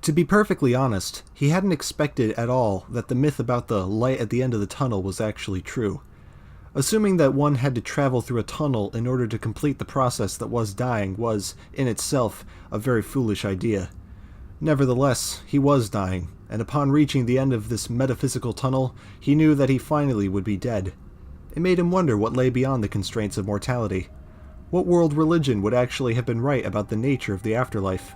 To be perfectly honest, he hadn't expected at all that the myth about the light at the end of the tunnel was actually true. Assuming that one had to travel through a tunnel in order to complete the process that was dying was, in itself, a very foolish idea. Nevertheless, he was dying, and upon reaching the end of this metaphysical tunnel, he knew that he finally would be dead. It made him wonder what lay beyond the constraints of mortality. What world religion would actually have been right about the nature of the afterlife?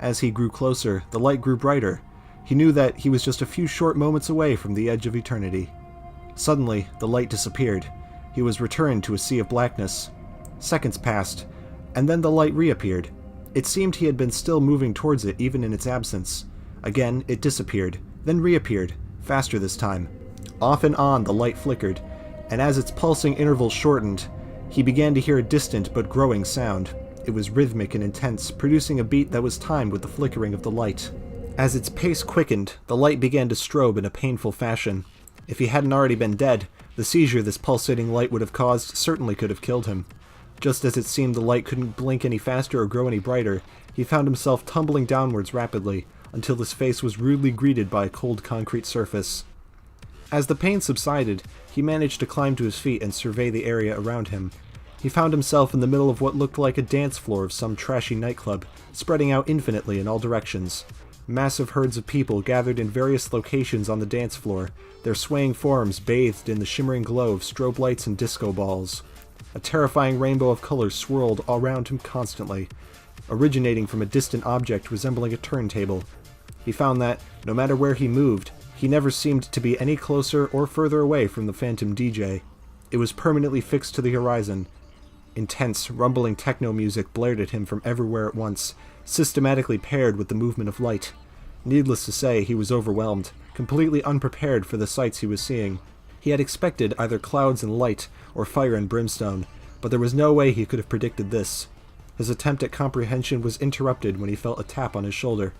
As he grew closer, the light grew brighter. He knew that he was just a few short moments away from the edge of eternity. Suddenly, the light disappeared. He was returned to a sea of blackness. Seconds passed, and then the light reappeared. It seemed he had been still moving towards it even in its absence. Again, it disappeared, then reappeared, faster this time. Off and on the light flickered, and as its pulsing intervals shortened, he began to hear a distant but growing sound. It was rhythmic and intense, producing a beat that was timed with the flickering of the light. As its pace quickened, the light began to strobe in a painful fashion. If he hadn't already been dead, the seizure this pulsating light would have caused certainly could have killed him. Just as it seemed the light couldn't blink any faster or grow any brighter, he found himself tumbling downwards rapidly, until his face was rudely greeted by a cold concrete surface. As the pain subsided, he managed to climb to his feet and survey the area around him. He found himself in the middle of what looked like a dance floor of some trashy nightclub, spreading out infinitely in all directions. Massive herds of people gathered in various locations on the dance floor, their swaying forms bathed in the shimmering glow of strobe lights and disco balls. A terrifying rainbow of colors swirled all around him constantly, originating from a distant object resembling a turntable. He found that, no matter where he moved, he never seemed to be any closer or further away from the phantom DJ. It was permanently fixed to the horizon. Intense, rumbling techno music blared at him from everywhere at once, systematically paired with the movement of light. Needless to say, he was overwhelmed, completely unprepared for the sights he was seeing. He had expected either clouds and light, or fire and brimstone, but there was no way he could have predicted this. His attempt at comprehension was interrupted when he felt a tap on his shoulder.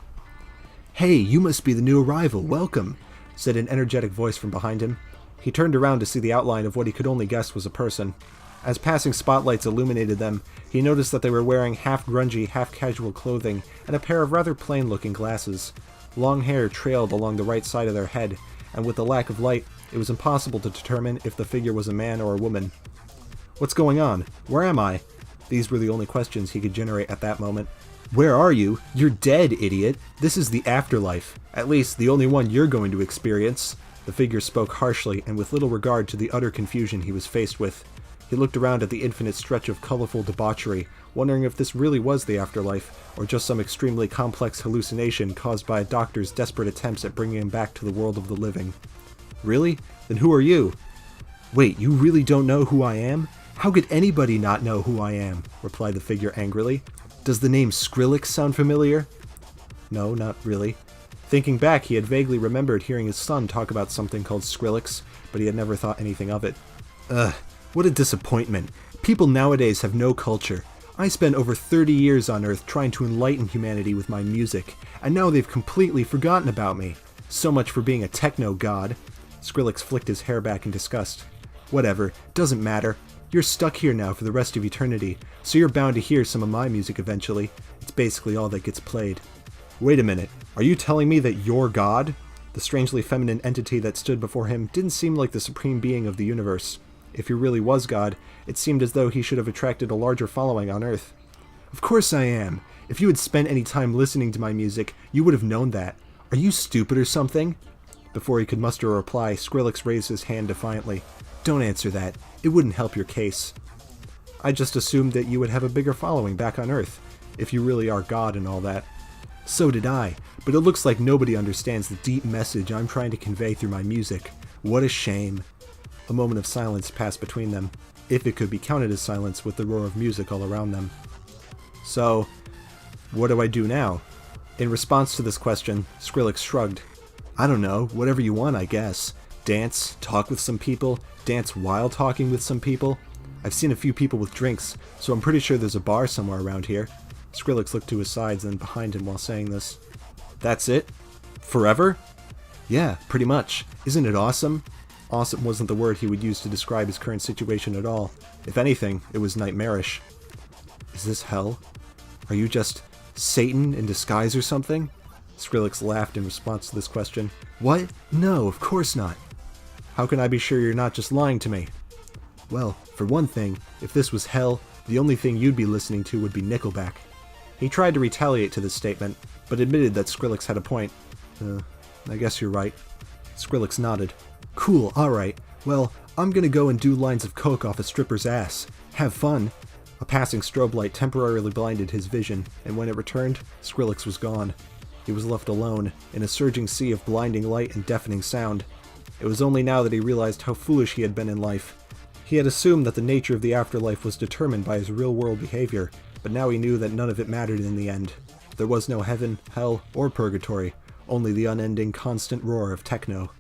"Hey, you must be the new arrival, welcome," said an energetic voice from behind him. He turned around to see the outline of what he could only guess was a person. As passing spotlights illuminated them, he noticed that they were wearing half-grungy, half-casual clothing and a pair of rather plain-looking glasses. Long hair trailed along the right side of their head, and with the lack of light, it was impossible to determine if the figure was a man or a woman. "What's going on? Where am I?" These were the only questions he could generate at that moment. "Where are you? You're dead, idiot! This is the afterlife. At least, the only one you're going to experience." The figure spoke harshly and with little regard to the utter confusion he was faced with. He looked around at the infinite stretch of colorful debauchery, wondering if this really was the afterlife, or just some extremely complex hallucination caused by a doctor's desperate attempts at bringing him back to the world of the living. "Really? Then who are you?" "Wait, you really don't know who I am? How could anybody not know who I am?" replied the figure angrily. "Does the name Skrillex sound familiar?" No, not really. Thinking back, he had vaguely remembered hearing his son talk about something called Skrillex, but he had never thought anything of it. Ugh, what a disappointment. People nowadays have no culture. I spent over 30 years on Earth trying to enlighten humanity with my music, and now they've completely forgotten about me. So much for being a techno god. Skrillex flicked his hair back in disgust. "Whatever, doesn't matter. You're stuck here now for the rest of eternity, so you're bound to hear some of my music eventually. It's basically all that gets played." "Wait a minute, are you telling me that you're God?" The strangely feminine entity that stood before him didn't seem like the supreme being of the universe. If he really was God, it seemed as though he should have attracted a larger following on Earth. "Of course I am. If you had spent any time listening to my music, you would have known that. Are you stupid or something?" Before he could muster a reply, Skrillex raised his hand defiantly. "Don't answer that. It wouldn't help your case. I just assumed that you would have a bigger following back on Earth, if you really are God and all that." "So did I, but it looks like nobody understands the deep message I'm trying to convey through my music. What a shame." A moment of silence passed between them, if it could be counted as silence with the roar of music all around them. "So, what do I do now?" In response to this question, Skrillex shrugged. "I don't know, whatever you want, I guess. Dance, talk with some people, dance while talking with some people. I've seen a few people with drinks, so I'm pretty sure there's a bar somewhere around here." Skrillex looked to his sides and behind him while saying this. "That's it? Forever?" "Yeah, pretty much. Isn't it awesome?" Awesome wasn't the word he would use to describe his current situation at all. If anything, it was nightmarish. "Is this hell? Are you just Satan in disguise or something?" Skrillex laughed in response to this question. What? No, of course not. How can I be sure you're not just lying to me? Well, for one thing, if this was hell, the only thing you'd be listening to would be Nickelback. He tried to retaliate to this statement, but admitted that Skrillex had a point. I guess you're right. Skrillex nodded. Cool, alright. Well, I'm gonna go and do lines of coke off a stripper's ass. Have fun. A passing strobe light temporarily blinded his vision, and when it returned, Skrillex was gone. He was left alone, in a surging sea of blinding light and deafening sound. It was only now that he realized how foolish he had been in life. He had assumed that the nature of the afterlife was determined by his real-world behavior, but now he knew that none of it mattered in the end. There was no heaven, hell, or purgatory, only the unending, constant roar of techno.